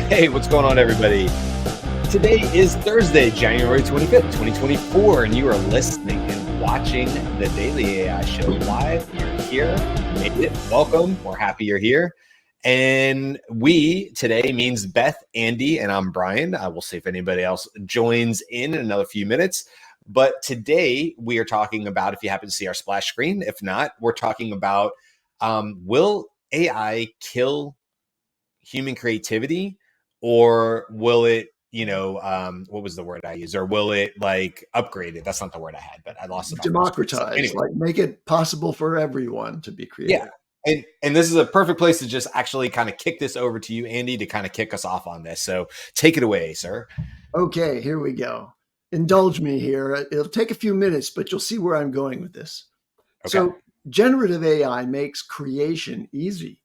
Hey, what's going on, everybody? Today is Thursday, January 25th, 2024, and you are listening and watching the Daily AI Show live. You're here. Made it. Welcome. We're happy you're here. And we today means Beth, Andy, and I'm Brian. I will see if anybody else joins in another few minutes. But today we are talking about, if you happen to see our splash screen, if not, we're talking about will AI kill human creativity? Or will it, what was the word I used? Or will it like upgrade it? That's not the word I had, but I lost it. Democratize, so anyway. Like make it possible for everyone to be creative. Yeah. And this is a perfect place to just actually kind of kick this over to you, Andy, to kind of kick us off on this. So take it away, sir. Okay, here we go. Indulge me here. It'll take a few minutes, but you'll see where I'm going with this. Okay. So generative AI makes creation easy.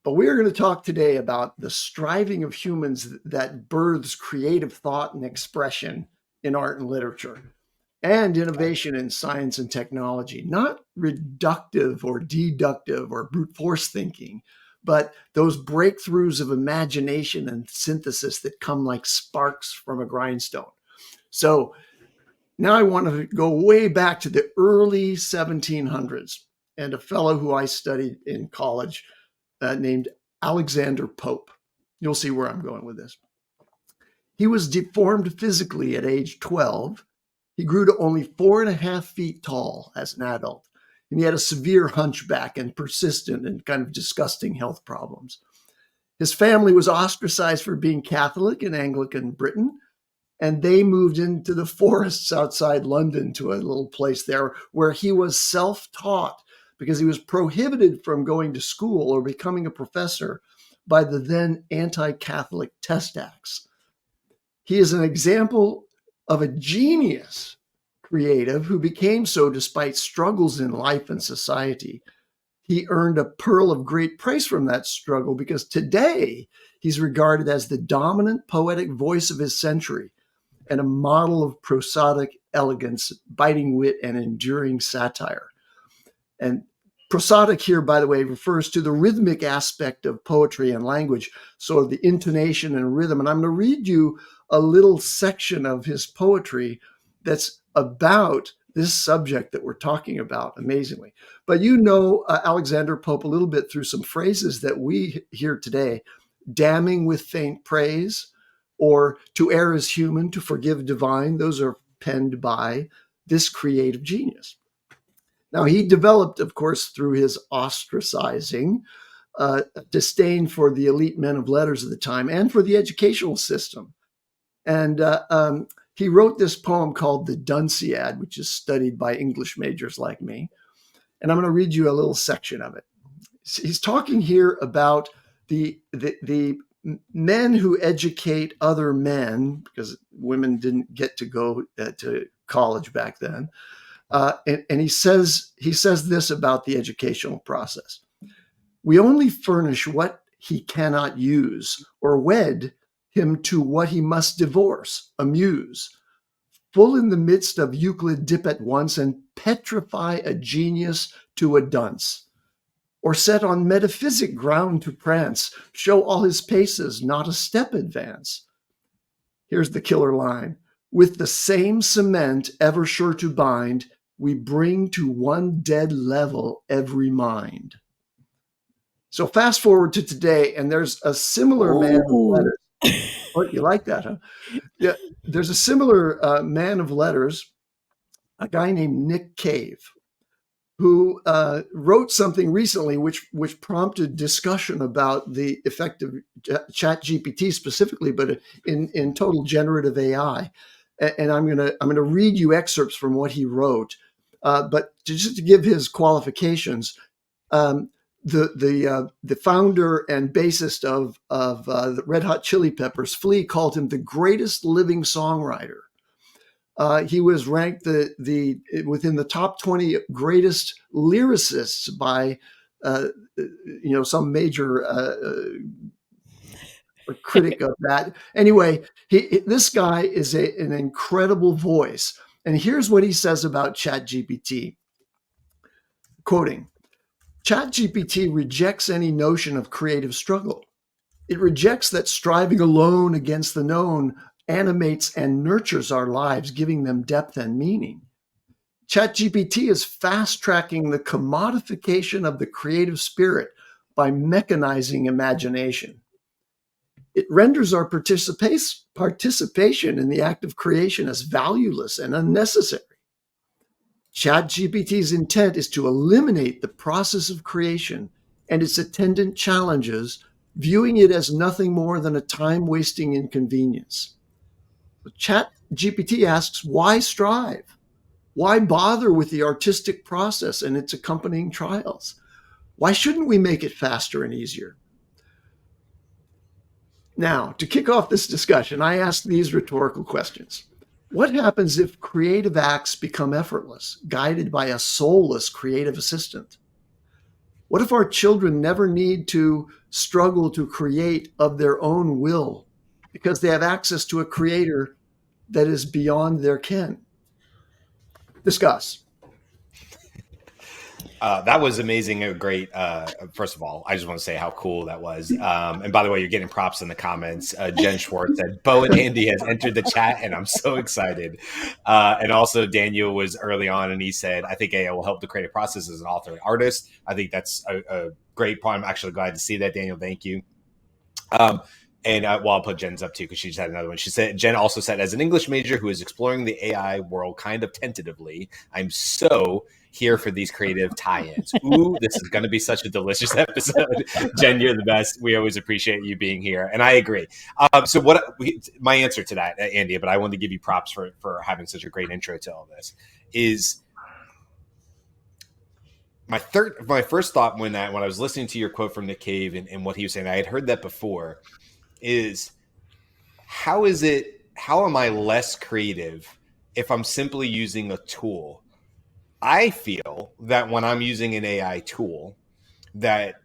But we're going to talk today about the striving of humans that births creative thought and expression in art and literature, and innovation in science and technology, not reductive or deductive or brute force thinking, but those breakthroughs of imagination and synthesis that come like sparks from a grindstone. So now I want to go way back to the early 1700s, and a fellow who I studied in college named Alexander Pope. You'll see where I'm going with this. He was deformed physically at age 12. He grew to only 4.5 feet tall as an adult, and he had a severe hunchback and persistent and kind of disgusting health problems. His family was ostracized for being Catholic in Anglican Britain, and they moved into the forests outside London to a little place there where he was self-taught, because he was prohibited from going to school or becoming a professor by the then anti-Catholic Test Acts. He is an example of a genius creative who became so despite struggles in life and society. He earned a pearl of great praise from that struggle because today he's regarded as the dominant poetic voice of his century and a model of prosodic elegance, biting wit, and enduring satire. And prosodic here, by the way, refers to the rhythmic aspect of poetry and language, so the intonation and rhythm. And I'm going to read you a little section of his poetry that's about this subject that we're talking about, amazingly. But you know Alexander Pope a little bit through some phrases that we hear today: damning with faint praise, or to err is human, to forgive divine. Those are penned by this creative genius. Now, he developed, of course, through his ostracizing, disdain for the elite men of letters of the time and for the educational system. And he wrote this poem called The Dunciad, which is studied by English majors like me. And I'm going to read you a little section of it. He's talking here about the men who educate other men, because women didn't get to go to college back then. And he says this about the educational process: we only furnish what he cannot use, or wed him to what he must divorce, amuse. Full in the midst of Euclid dip at once, and petrify a genius to a dunce. Or set on metaphysic ground to prance, show all his paces, not a step advance. Here's the killer line: with the same cement ever sure to bind, we bring to one dead level every mind. So fast forward to today, and there's a similar man of letters. Oh, you like that, huh? Yeah, there's a similar man of letters, a guy named Nick Cave, who wrote something recently which prompted discussion about the effect of ChatGPT specifically, but in total generative AI. And I'm gonna read you excerpts from what he wrote. But just to give his qualifications, the founder and bassist of the Red Hot Chili Peppers, Flea, called him the greatest living songwriter. He was ranked within the top 20 greatest lyricists by some major critic of that. Anyway, this guy is an incredible voice. And here's what he says about ChatGPT. Quoting: ChatGPT rejects any notion of creative struggle. It rejects that striving alone against the known animates and nurtures our lives, giving them depth and meaning. ChatGPT is fast tracking the commodification of the creative spirit by mechanizing imagination. It renders our participation in the act of creation as valueless and unnecessary. ChatGPT's intent is to eliminate the process of creation and its attendant challenges, viewing it as nothing more than a time-wasting inconvenience. But ChatGPT asks, why strive? Why bother with the artistic process and its accompanying trials? Why shouldn't we make it faster and easier? Now, to kick off this discussion, I ask these rhetorical questions. What happens if creative acts become effortless, guided by a soulless creative assistant? What if our children never need to struggle to create of their own will because they have access to a creator that is beyond their ken? Discuss. That was amazing. Great. First of all, I just want to say how cool that was. And by the way, you're getting props in the comments. Jen Schwartz said, Bo and Andy has entered the chat, and I'm so excited. And also, Daniel was early on, and he said, I think AI will help the creative process as an author and artist. I think that's a great point. I'm actually glad to see that, Daniel. Thank you. And I'll put Jen's up too, because she just had another one. She said, Jen also said, as an English major who is exploring the AI world kind of tentatively, I'm so here for these creative tie-ins. Ooh, this is going to be such a delicious episode. Jen, you're the best. We always appreciate you being here. And I agree. So my answer to that, Andy, but I wanted to give you props for having such a great intro to all this, is my first thought when I was listening to your quote from Nick Cave and what he was saying, I had heard that before, is how am I less creative if I'm simply using a tool? I feel that when I'm using an AI tool, that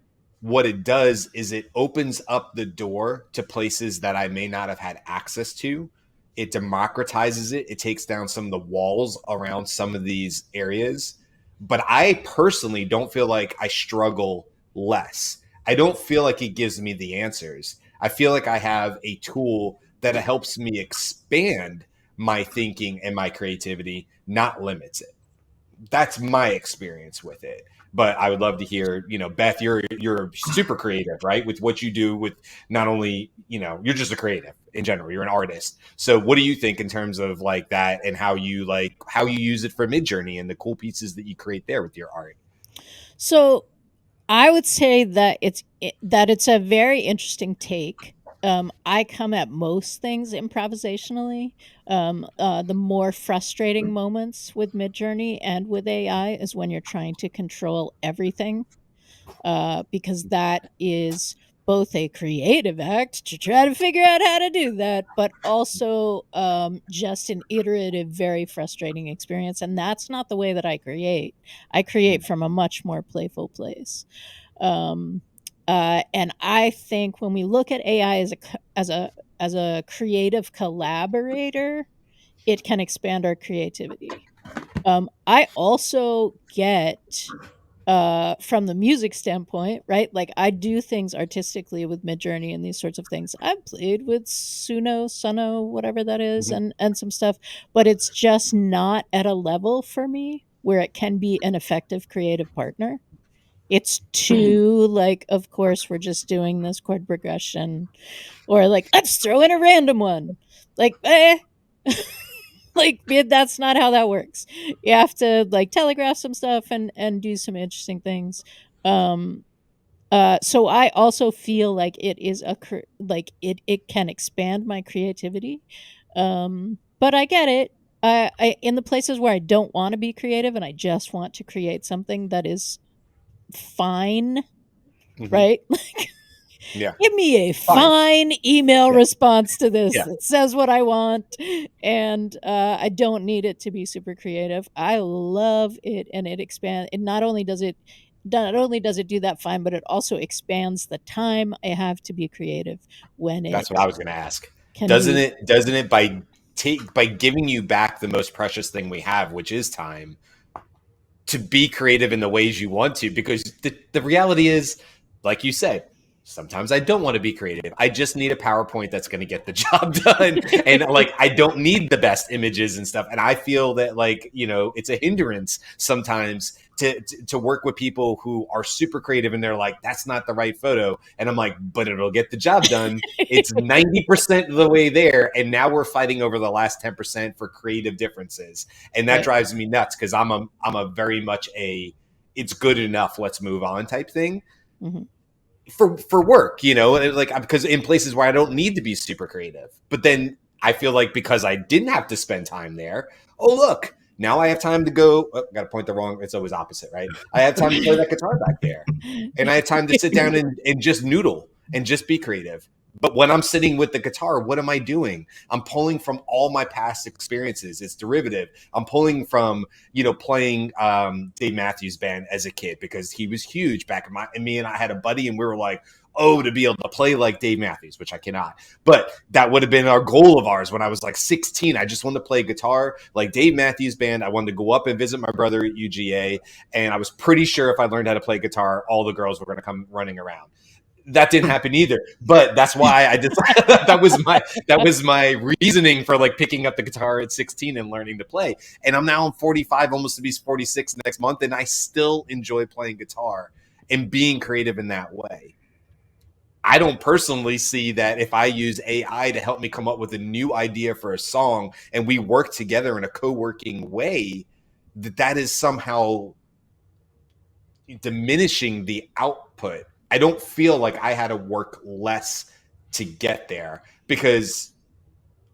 what it does is it opens up the door to places that I may not have had access to. It democratizes it. It takes down some of the walls around some of these areas. But I personally don't feel like I struggle less. I don't feel like it gives me the answers. I feel like I have a tool that helps me expand my thinking and my creativity, not limits it. That's my experience with it. But I would love to hear, Beth, you're super creative, right? With what you do with not only, you're just a creative in general, you're an artist. So what do you think in terms of like that and how you use it for Midjourney and the cool pieces that you create there with your art? So I would say that it's a very interesting take. I come at most things improvisationally. The more frustrating moments with Midjourney and with AI is when you're trying to control everything, because that is both a creative act to try to figure out how to do that, but also just an iterative, very frustrating experience. And that's not the way that I create. I create from a much more playful place. Um, and I think when we look at AI as a creative collaborator, it can expand our creativity. I also get, from the music standpoint, right? Like I do things artistically with Midjourney and these sorts of things. I've played with Suno, whatever that is, Mm-hmm. and some stuff, but it's just not at a level for me where it can be an effective creative partner. It's too like, of course, we're just doing this chord progression, or like, let's throw in a random one. Like, like that's not how that works. You have to like telegraph some stuff and do some interesting things. Um, so I also feel like it is like it can expand my creativity. But I get it. I in the places where I don't want to be creative and I just want to create something that is fine, Mm-hmm. right? Yeah. Give me a Fine. fine email Yeah. response to this Yeah. that says what I want, and I don't need it to be super creative. I love it, and it expands. It not only does it do that fine, but it also expands the time I have to be creative when it That's what I was going to ask. can Doesn't be. it by giving you back the most precious thing we have, which is time, to be creative in the ways you want to, because the reality is, like you said, sometimes I don't want to be creative. I just need a PowerPoint that's going to get the job done. And like, I don't need the best images and stuff. And I feel that, like, you know, it's a hindrance sometimes to work with people who are super creative and they're like, that's not the right photo. And I'm like, but it'll get the job done. It's 90% of the way there. And now we're fighting over the last 10% for creative differences. And that drives me nuts, because I'm a very much a, it's good enough, let's move on type thing. Mm-hmm. For work, you know, like, because in places where I don't need to be super creative, but then I feel like because I didn't have to spend time there, oh look, now I have time to go. Oh, got to point the wrong. It's always opposite, right? I have time to play that guitar back there, and I have time to sit down and just noodle and just be creative. But when I'm sitting with the guitar, what am I doing? I'm pulling from all my past experiences. It's derivative. I'm pulling from, you know, playing Dave Matthews Band as a kid, because he was huge back in my, and me and I had a buddy, and we were like, oh, to be able to play like Dave Matthews, which I cannot. But that would have been our goal of ours when I was like 16. I just wanted to play guitar like Dave Matthews Band. I wanted to go up and visit my brother at UGA. And I was pretty sure if I learned how to play guitar, all the girls were going to come running around. That didn't happen either, but that's why I just that was my reasoning for like picking up the guitar at 16 and learning to play. And I'm now 45, almost to be 46 next month, and I still enjoy playing guitar and being creative in that way. I don't personally see that if I use AI to help me come up with a new idea for a song and we work together in a co-working way, that is somehow diminishing the output. I don't feel like I had to work less to get there, because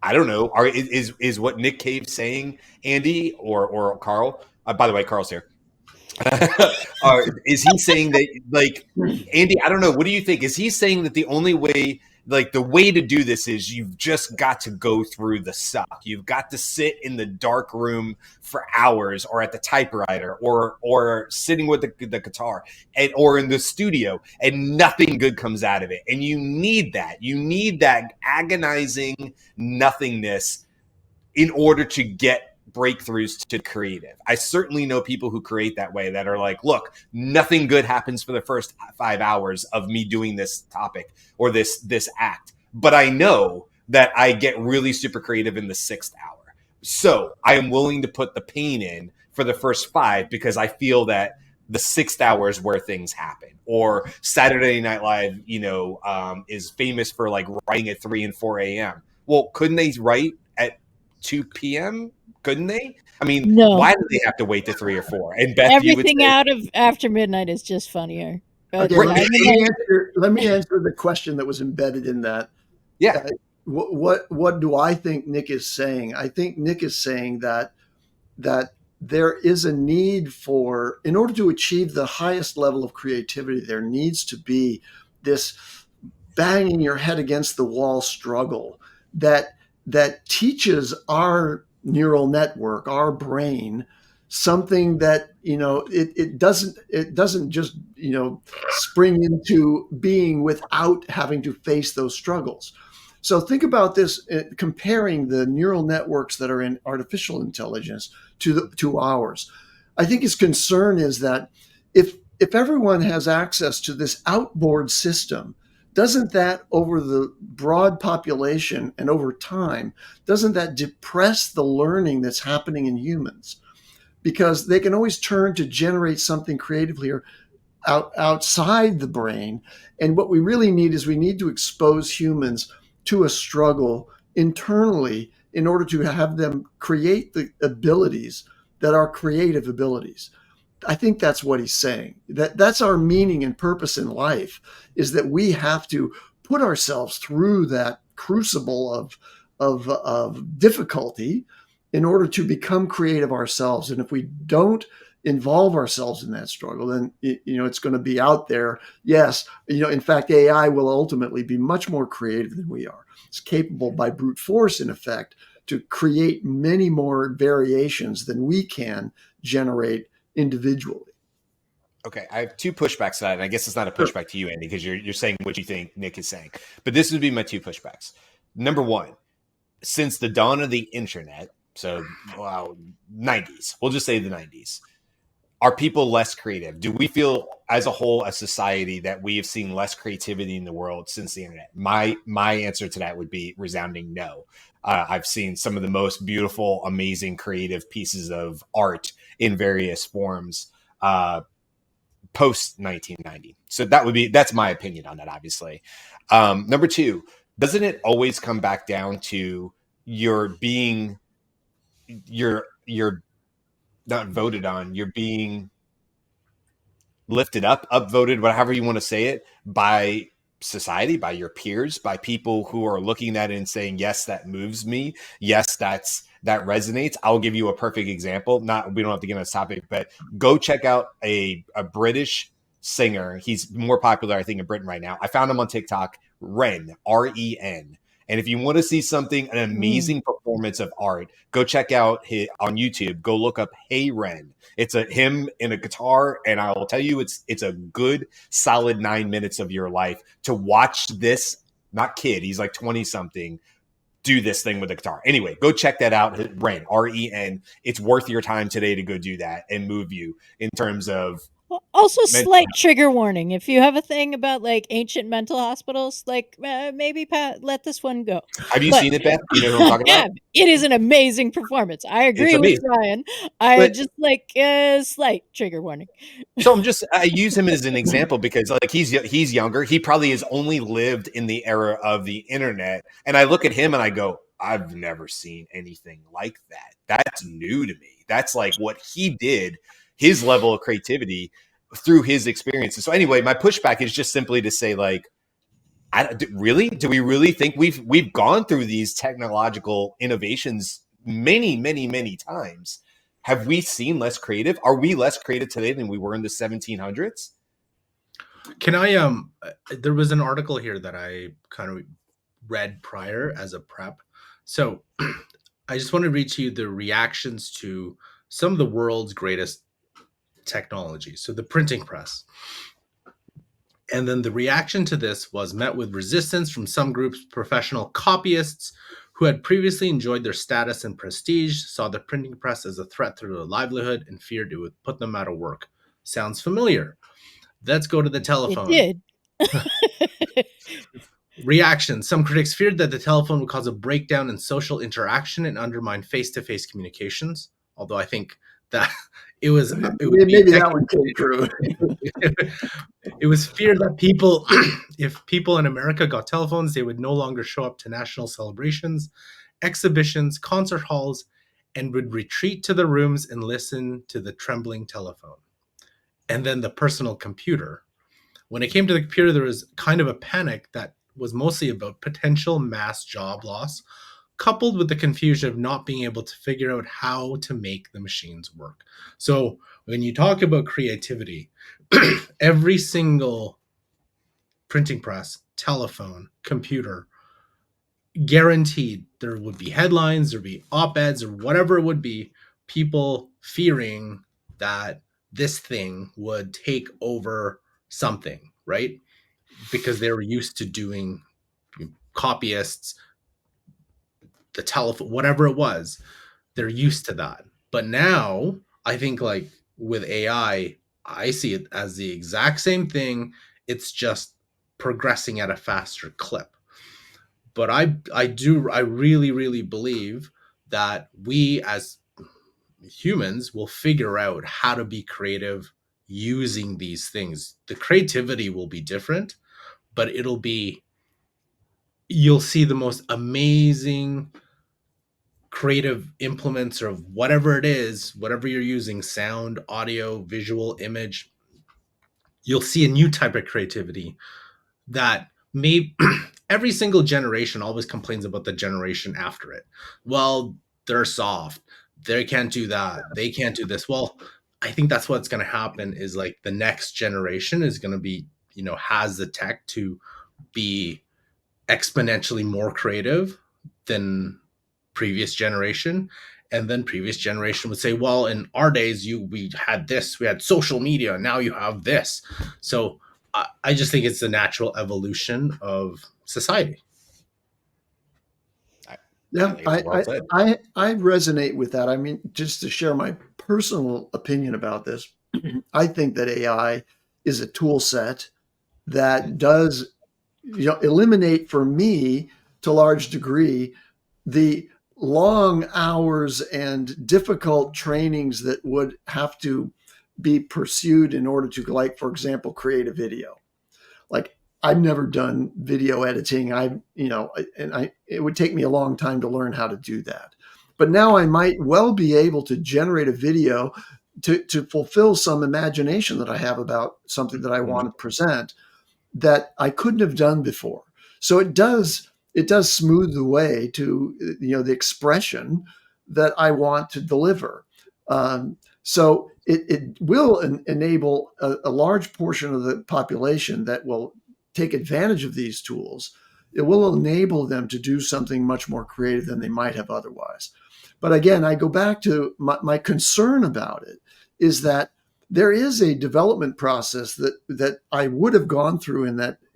I don't know. Is what Nick Cave's saying, Andy or Karl? By the way, Karl's here. Is he saying that, like, Andy? I don't know. What do you think? Is he saying that the only way, like, the way to do this is you've just got to go through the suck. You've got to sit in the dark room for hours, or at the typewriter, or sitting with the guitar, or in the studio, and nothing good comes out of it. And you need that. You need that agonizing nothingness in order to get breakthroughs to creative. I certainly know people who create that way, that are like, look, nothing good happens for the first 5 hours of me doing this topic or this act, but I know that I get really super creative in the 6th hour. So I am willing to put the pain in for the first 5, because I feel that the 6th hour is where things happen. Or Saturday Night Live, you know, is famous for like writing at 3 and 4 a.m. Well, couldn't they write at 2 p.m.? Couldn't they? I mean, no. Why do they have to wait to 3 or 4? And Beth, everything out of after midnight is just funnier. Okay, let me answer the question that was embedded in that. Yeah. What do I think Nick is saying? I think Nick is saying that there is a need for, in order to achieve the highest level of creativity, there needs to be this banging your head against the wall struggle that teaches our neural network, our brain, something that, you know, it doesn't just, you know, spring into being without having to face those struggles. So think about this, comparing the neural networks that are in artificial intelligence to ours. I think his concern is that if everyone has access to this outboard system, doesn't that, over the broad population and over time, doesn't that depress the learning that's happening in humans? Because they can always turn to generate something creatively or outside the brain. And what we really need is, we need to expose humans to a struggle internally in order to have them create the abilities that are creative abilities. I think that's what he's saying. That's our meaning and purpose in life, is that we have to put ourselves through that crucible of difficulty in order to become creative ourselves. And if we don't involve ourselves in that struggle, then, you know, it's going to be out there. Yes, you know, in fact, AI will ultimately be much more creative than we are. It's capable by brute force, in effect, to create many more variations than we can generate individually. Okay, I have 2 pushbacks to that, and I guess it's not a pushback to you, Andy, because you're saying what you think Nick is saying. But this would be my 2 pushbacks. Number 1, since the dawn of the internet, so 90s, we'll just say the 90s, are people less creative? Do we feel as a whole, as society, that we have seen less creativity in the world since the internet? My answer to that would be resounding no. I've seen some of the most beautiful, amazing, creative pieces of art in various forms post 1990. So that's my opinion on that, obviously. Number two, doesn't it always come back down to you're not voted on, you're being lifted up, upvoted, whatever you want to say it, by society, by your peers, by people who are looking at it and saying, yes, that moves me. Yes, that resonates. I'll give you a perfect example. We don't have to get on this topic, but go check out a British singer. He's more popular, I think, in Britain right now. I found him on TikTok, Ren, R-E-N. And if you want to see an amazing performance of art, go check out on YouTube. Go look up Hey Ren. It's him in a guitar, and I will tell you, it's a good, solid 9 minutes of your life to watch this. Not kid, he's like 20 something. Do this thing with the guitar. Anyway, go check that out. Ren, R-E-N. It's worth your time today to go do that and move you in terms of. Also, slight trigger warning. If you have a thing about like ancient mental hospitals, like maybe let this one go. Have you seen it, Beth? You know what I'm talking about? It is an amazing performance. I agree with Ryan. Just like slight trigger warning. So I use him as an example because like he's younger. He probably has only lived in the era of the internet. And I look at him and I go, I've never seen anything like that. That's new to me. That's like what he did, his level of creativity through his experiences. So anyway, my pushback is just simply to say, like, do we really think we've gone through these technological innovations many, many, many times? Have we seen less creative? Are we less creative today than we were in the 1700s? Can I there was an article here that I kind of read prior as a prep. So I just want to read to you the reactions to some of the world's greatest technology. So the printing press. And then the reaction to this was met with resistance from some groups. Professional copyists who had previously enjoyed their status and prestige saw the printing press as a threat to their livelihood and feared it would put them out of work. Sounds familiar. Let's go to the telephone. It did. Reaction. Some critics feared that the telephone would cause a breakdown in social interaction and undermine face-to-face communications. Although I think that it was maybe that one came true. It was feared that if people in America got telephones, they would no longer show up to national celebrations, exhibitions, concert halls, and would retreat to their rooms and listen to the trembling telephone. And then the personal computer. When it came to the computer, there was kind of a panic that was mostly about potential mass job loss, coupled with the confusion of not being able to figure out how to make the machines work. So when you talk about creativity, every single printing press, telephone, computer, guaranteed there would be headlines, there'd be op-eds or whatever it would be, people fearing that this thing would take over something, right? Because they were used to doing copyists, the telephone, whatever it was, they're used to that. But now I think like with AI, I see it as the exact same thing. It's just progressing at a faster clip. But I really, really believe that we as humans will figure out how to be creative using these things. The creativity will be different, but you'll see the most amazing creative implements of whatever it is, whatever you're using, sound, audio, visual, image. You'll see a new type of creativity that every single generation always complains about the generation after it. Well, they're soft. They can't do that. They can't do this. Well, I think that's what's going to happen is like the next generation is going to be, has the tech to be exponentially more creative than previous generation. And then previous generation would say, well, in our days, we had this, we had social media, now you have this. So I just think it's the natural evolution of society. Yeah, I resonate with that. I mean, just to share my personal opinion about this, I think that AI is a tool set that does, eliminate for me to a large degree the long hours and difficult trainings that would have to be pursued in order to, like, for example, create a video. Like, I've never done video editing. It would take me a long time to learn how to do that. But now I might well be able to generate a video to fulfill some imagination that I have about something that I want to present that I couldn't have done before. So it does smooth the way to, the expression that I want to deliver. So it will enable a large portion of the population that will take advantage of these tools. It will enable them to do something much more creative than they might have otherwise. But again, I go back to my concern about it is that there is a development process that I would have gone through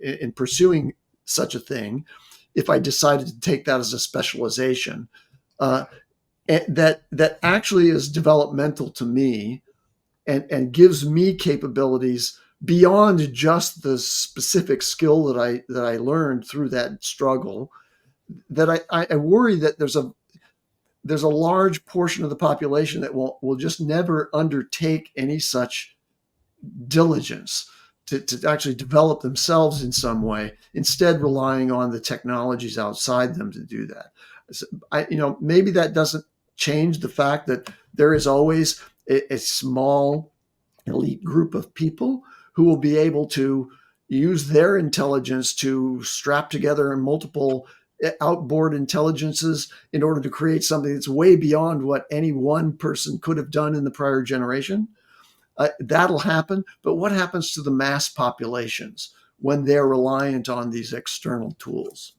in pursuing such a thing if I decided to take that as a specialization. That actually is developmental to me and gives me capabilities beyond just the specific skill that I learned through that struggle. That I worry that there's a large portion of the population that will just never undertake any such diligence to actually develop themselves in some way, instead relying on the technologies outside them to do that. Maybe that doesn't change the fact that there is always a small elite group of people who will be able to use their intelligence to strap together multiple outboard intelligences in order to create something that's way beyond what any one person could have done in the prior generation. That'll happen. But what happens to the mass populations when they're reliant on these external tools?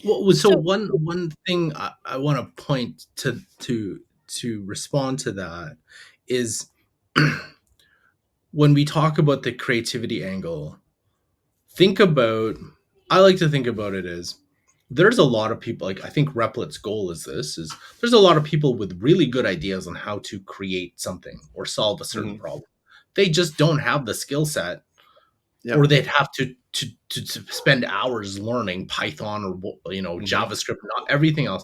Well, so one thing I want to point to respond to that is when we talk about the creativity angle, I like to think about it as there's a lot of people, like I think Replic's goal is there's a lot of people with really good ideas on how to create something or solve a certain problem. They just don't have the skill set, or they'd have to spend hours learning Python or JavaScript, not everything else.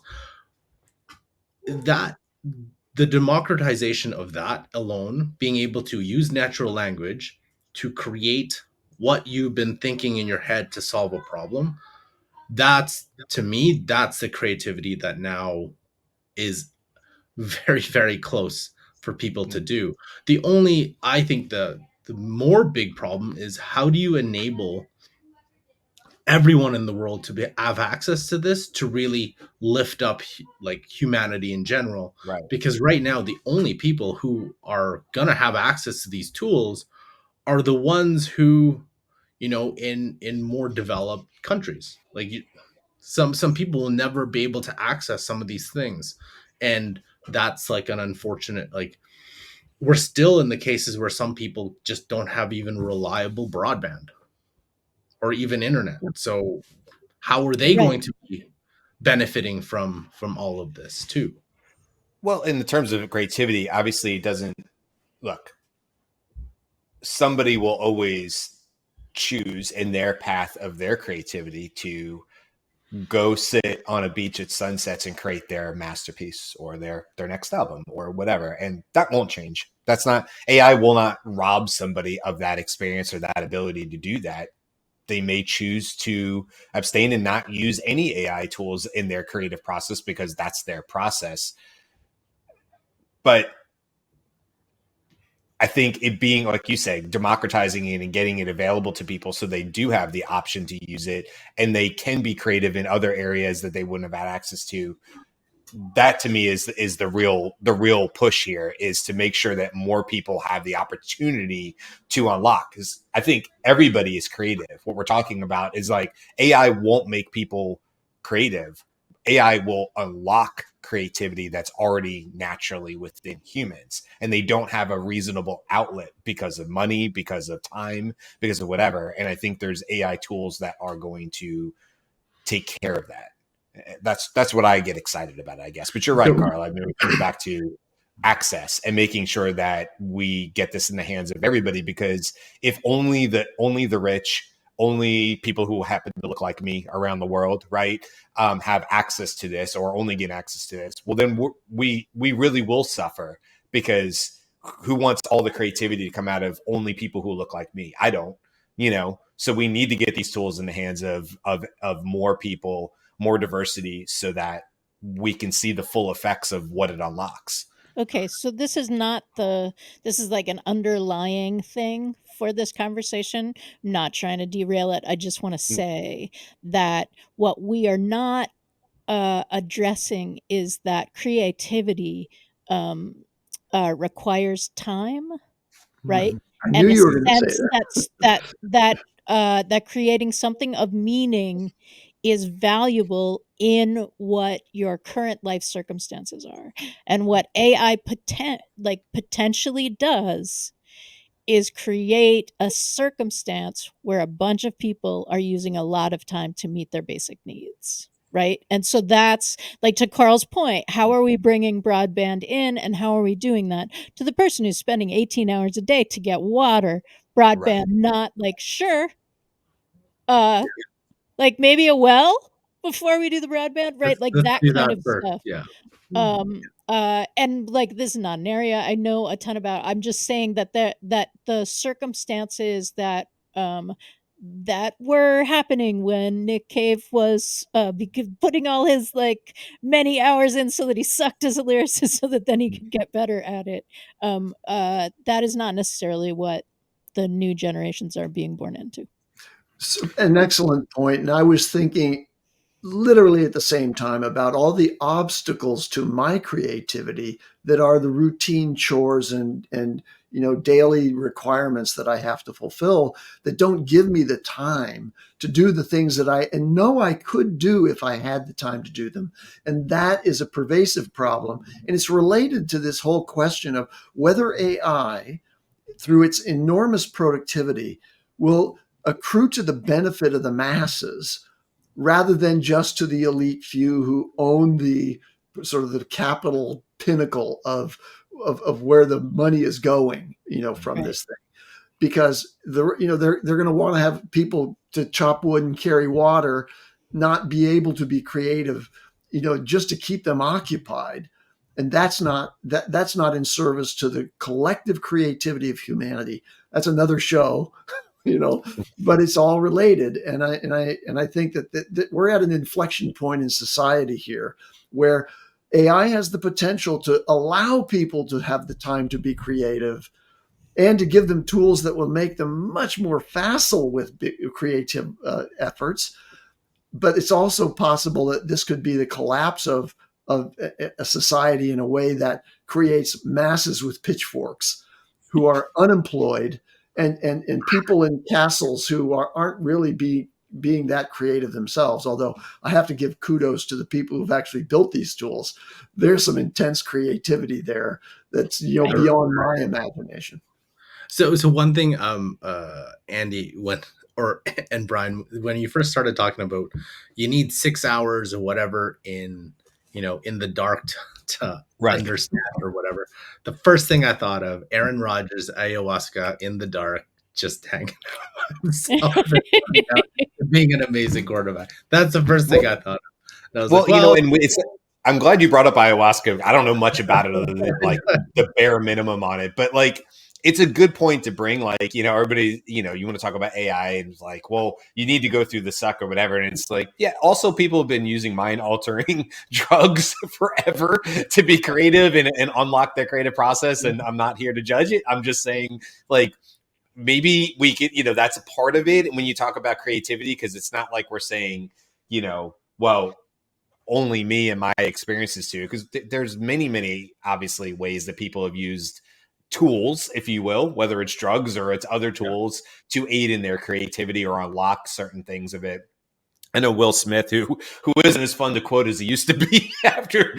That the democratization of that alone, being able to use natural language to create what you've been thinking in your head to solve a problem, that's, to me, that's the creativity that now is very, very close for people to do. I think the more big problem is, how do you enable everyone in the world to have access to this, to really lift up like humanity in general? Right. Because right now the only people who are gonna have access to these tools are the ones who, in more developed countries. Like some people will never be able to access some of these things, and that's like an unfortunate, like, we're still in the cases where some people just don't have even reliable broadband or even internet. So how are they going to be benefiting from all of this too? Well, in the terms of creativity, obviously it doesn't look. Somebody will always choose in their path of their creativity to go sit on a beach at sunsets and create their masterpiece or their next album or whatever. And that won't change. That's not, AI will not rob somebody of that experience or that ability to do that. They may choose to abstain and not use any AI tools in their creative process because that's their process. But I think it being, like you say, democratizing it and getting it available to people so they do have the option to use it and they can be creative in other areas that they wouldn't have had access to. That to me is the real push here, is to make sure that more people have the opportunity to unlock. Because I think everybody is creative. What we're talking about is like AI won't make people creative. AI will unlock creativity that's already naturally within humans, and they don't have a reasonable outlet because of money, because of time, because of whatever. And I think there's AI tools that are going to take care of that. That's what I get excited about, I guess. But you're right, Karl. I mean, it comes back to access and making sure that we get this in the hands of everybody, because if only the rich, only people who happen to look like me around the world, right, have access to this, or only get access to this, well, then we really will suffer, because who wants all the creativity to come out of only people who look like me? I don't, so we need to get these tools in the hands of more people, more diversity, so that we can see the full effects of what it unlocks. Okay, so this is like an underlying thing for this conversation. I'm not trying to derail it. I just want to say that what we are not addressing is that creativity requires time, right? I And knew a you were going to say sense that. that creating something of meaning is valuable in what your current life circumstances are. And what AI potentially does is create a circumstance where a bunch of people are using a lot of time to meet their basic needs. Right. And so that's like, to Karl's point, how are we bringing broadband in, and how are we doing that to the person who's spending 18 hours a day to get water? Broadband, Right. not like, sure, like maybe a well before we do the broadband, right? Like Let's that do kind that of first. stuff. Yeah. And like, this is not an area I know a ton about. I'm just saying that the circumstances that that were happening when Nick Cave was putting all his like many hours in so that he sucked as a lyricist so that then he could get better at it. That is not necessarily what the new generations are being born into. So, an excellent point. And I was thinking literally at the same time about all the obstacles to my creativity that are the routine chores and daily requirements that I have to fulfill, that don't give me the time to do the things that I know I could do if I had the time to do them. And that is a pervasive problem. And it's related to this whole question of whether AI, through its enormous productivity, will accrue to the benefit of the masses rather than just to the elite few who own the sort of the capital pinnacle of where the money is going, from Right. this thing. Because they're going to want to have people to chop wood and carry water, not be able to be creative, just to keep them occupied. And that's not in service to the collective creativity of humanity. That's another show. But it's all related. And I think that we're at an inflection point in society here where AI has the potential to allow people to have the time to be creative and to give them tools that will make them much more facile with creative efforts. But it's also possible that this could be the collapse of a society in a way that creates masses with pitchforks who are unemployed, and people in castles who aren't really being that creative themselves. Although I have to give kudos to the people who've actually built these tools. There's some intense creativity there that's beyond my imagination. So one thing, Andy, and Brian, when you first started talking about you need 6 hours or whatever in the dark to Right. understand or whatever, the first thing I thought of, Aaron Rodgers, ayahuasca in the dark, just hanging out by himself and being an amazing quarterback. That's the first thing I thought of. And I was like, well, and I'm glad you brought up ayahuasca. I don't know much about it other than like the bare minimum on it, but like, it's a good point to bring. Like, everybody, you want to talk about AI and it's like, well, you need to go through the suck or whatever. And it's like, yeah, also people have been using mind altering drugs forever to be creative and unlock their creative process. And I'm not here to judge it. I'm just saying, like, maybe we could, that's a part of it when you talk about creativity, because it's not like we're saying, well, only me and my experiences too, because there's many obviously ways that people have used tools, if you will, whether it's drugs or it's other tools to aid in their creativity or unlock certain things of it. I know Will Smith, who isn't as fun to quote as he used to be after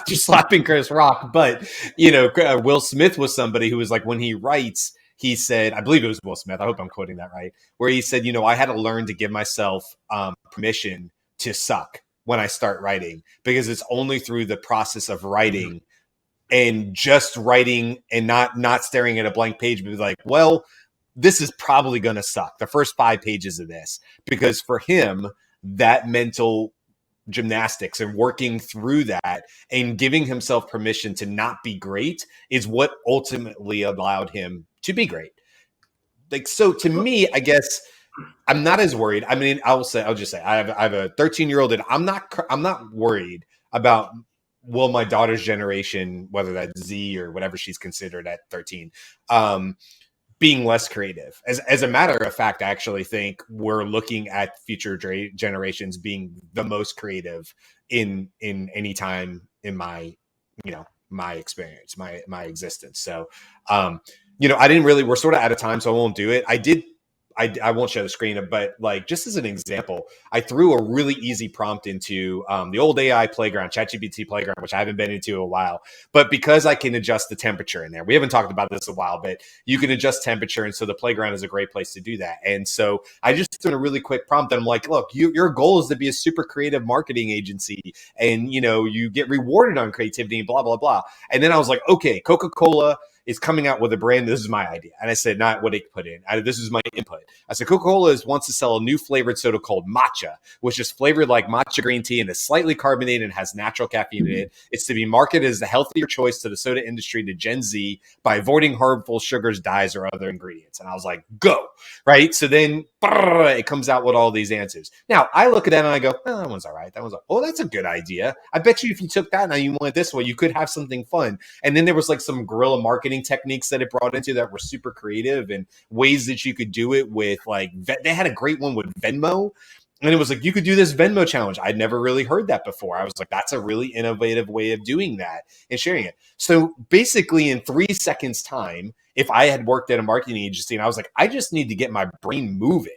slapping Chris Rock, but Will Smith was somebody who was like, when he writes, he said, I believe it was Will Smith, I hope I'm quoting that right, where he said, I had to learn to give myself permission to suck when I start writing, because it's only through the process of writing and just writing and not staring at a blank page, but like, well, this is probably going to suck, the first 5 pages of this, because for him, that mental gymnastics and working through that and giving himself permission to not be great is what ultimately allowed him to be great. Like, so to me, I guess I'm not as worried. I mean, I'll just say I have a 13-year-old, and I'm not worried about, will my daughter's generation, whether that's Z or whatever she's considered at 13, being less creative. As a matter of fact, I actually think we're looking at future generations being the most creative in any time in my experience, my existence. So, I didn't really, we're sort of out of time, so I won't do it. I won't share the screen, but like, just as an example, I threw a really easy prompt into the old AI playground, ChatGPT playground, which I haven't been into in a while. But because I can adjust the temperature in there, we haven't talked about this in a while, but you can adjust temperature. And so the playground is a great place to do that. And so I just threw a really quick prompt. And I'm like, look, your goal is to be a super creative marketing agency. And, you get rewarded on creativity and blah, blah, blah. And then I was like, okay, Coca-Cola is coming out with a brand. This is my idea. And I said, not what it put in. This is my input. I said, Coca-Cola wants to sell a new flavored soda called matcha, which is flavored like matcha green tea and is slightly carbonated and has natural caffeine in it. It's to be marketed as a healthier choice to the soda industry, to Gen Z, by avoiding harmful sugars, dyes, or other ingredients. And I was like, go, right? So then it comes out with all these answers. Now, I look at that and I go, oh, that one's all right. That one's, oh, that's a good idea. I bet you if you took that and you went this way, you could have something fun. And then there was like some guerrilla marketing techniques that it brought into that were super creative, and ways that you could do it with, like, they had a great one with Venmo. And it was like, you could do this Venmo challenge. I'd never really heard that before. I was like, that's a really innovative way of doing that and sharing it. So basically in 3 seconds time, if I had worked at a marketing agency and I was like, I just need to get my brain moving,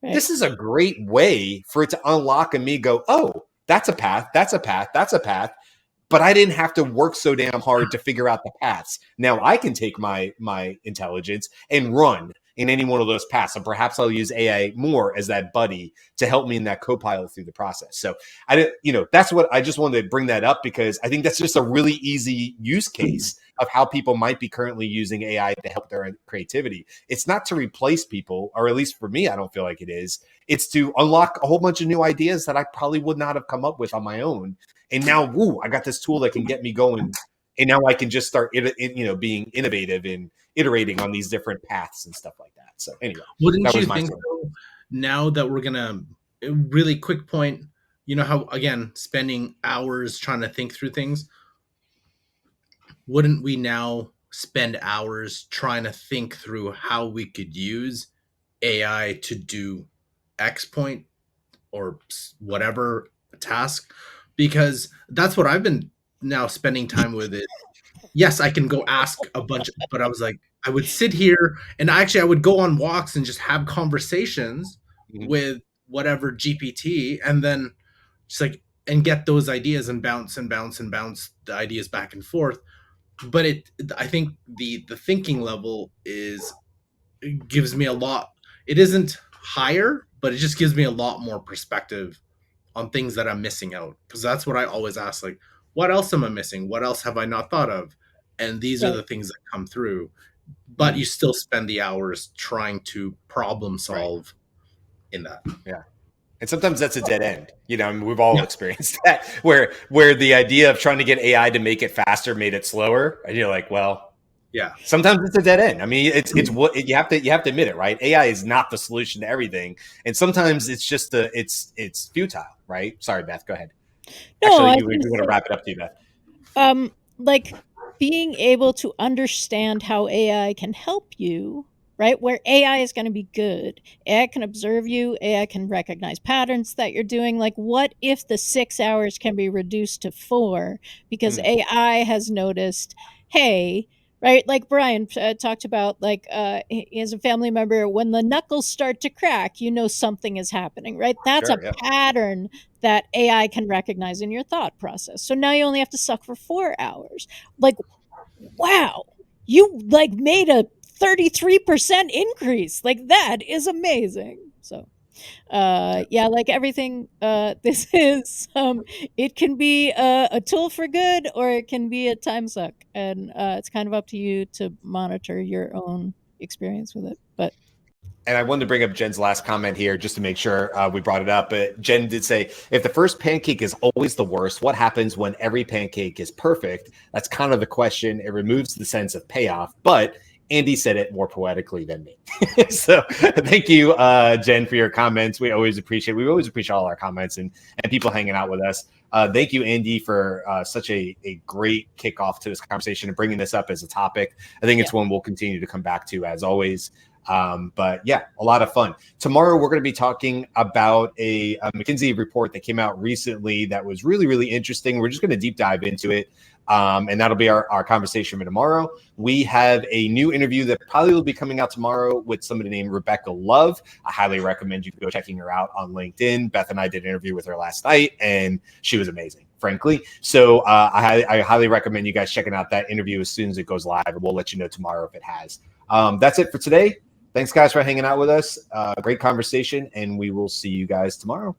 right, this is a great way for it to unlock and me go, oh, that's a path. That's a path. That's a path. But I didn't have to work so damn hard to figure out the paths. Now I can take my intelligence and run in any one of those paths. And perhaps I'll use AI more as that buddy to help me in that co-pilot through the process. So that's what I just wanted to bring that up, because I think that's just a really easy use case of how people might be currently using AI to help their creativity. It's not to replace people, or at least for me, I don't feel like it is. It's to unlock a whole bunch of new ideas that I probably would not have come up with on my own. And now, I got this tool that can get me going. And now I can just start, being innovative and iterating on these different paths and stuff like that. So anyway, wouldn't you think so, now that we're gonna, really quick point, how, again, spending hours trying to think through things, wouldn't we now spend hours trying to think through how we could use AI to do X point or whatever task? Because that's what I've been now spending time with it. Yes, I can go ask a bunch, but I was like, I would sit here and I would go on walks and just have conversations with whatever GPT, and then just like, and get those ideas and bounce the ideas back and forth. But I think the thinking level gives me a lot. It isn't higher, but it just gives me a lot more perspective on things that I'm missing out. Because that's what I always ask, like, what else am I missing? What else have I not thought of? And these are the things that come through. But you still spend the hours trying to problem solve in that. Yeah. And sometimes that's a dead end. We've all experienced that, where the idea of trying to get AI to make it faster made it slower. And you're like, well, yeah, sometimes it's a dead end. I mean, it's what you have to admit it, right? AI is not the solution to everything. And sometimes it's just it's futile, right? Sorry, Beth, go ahead. No, actually, we want to wrap it up to you, Beth. Like being able to understand how AI can help you, right? Where AI is going to be good. AI can observe you. AI can recognize patterns that you're doing. Like, what if the 6 hours can be reduced to 4 because AI has noticed, hey, right? Like Brian talked about, like, he has a family member, when the knuckles start to crack, something is happening, right? That's a pattern that AI can recognize in your thought process. So now you only have to suck for 4 hours. Like, wow, you like made a 33% increase. Like, that is amazing. So Yeah, like everything, this is it can be a tool for good, or it can be a time suck, and it's kind of up to you to monitor your own experience with it. But and I wanted to bring up Jen's last comment here just to make sure we brought it up. But Jen did say, if the first pancake is always the worst, what happens when every pancake is perfect? That's kind of the question. It removes the sense of payoff, but Andy said it more poetically than me. So thank you, Jen, for your comments. We always appreciate all our comments and people hanging out with us. Thank you, Andy, for such a great kickoff to this conversation and bringing this up as a topic. I think it's one we'll continue to come back to, as always. But yeah, a lot of fun. Tomorrow, we're going to be talking about a McKinsey report that came out recently that was really, really interesting. We're just going to deep dive into it. And that'll be our conversation for tomorrow. We have a new interview that probably will be coming out tomorrow with somebody named Rebecca Love. I highly recommend you go checking her out on LinkedIn. Beth and I did an interview with her last night, and she was amazing, frankly. So I highly recommend you guys checking out that interview as soon as it goes live, and we'll let you know tomorrow if it has. That's it for today. Thanks, guys, for hanging out with us. Great conversation, and we will see you guys tomorrow.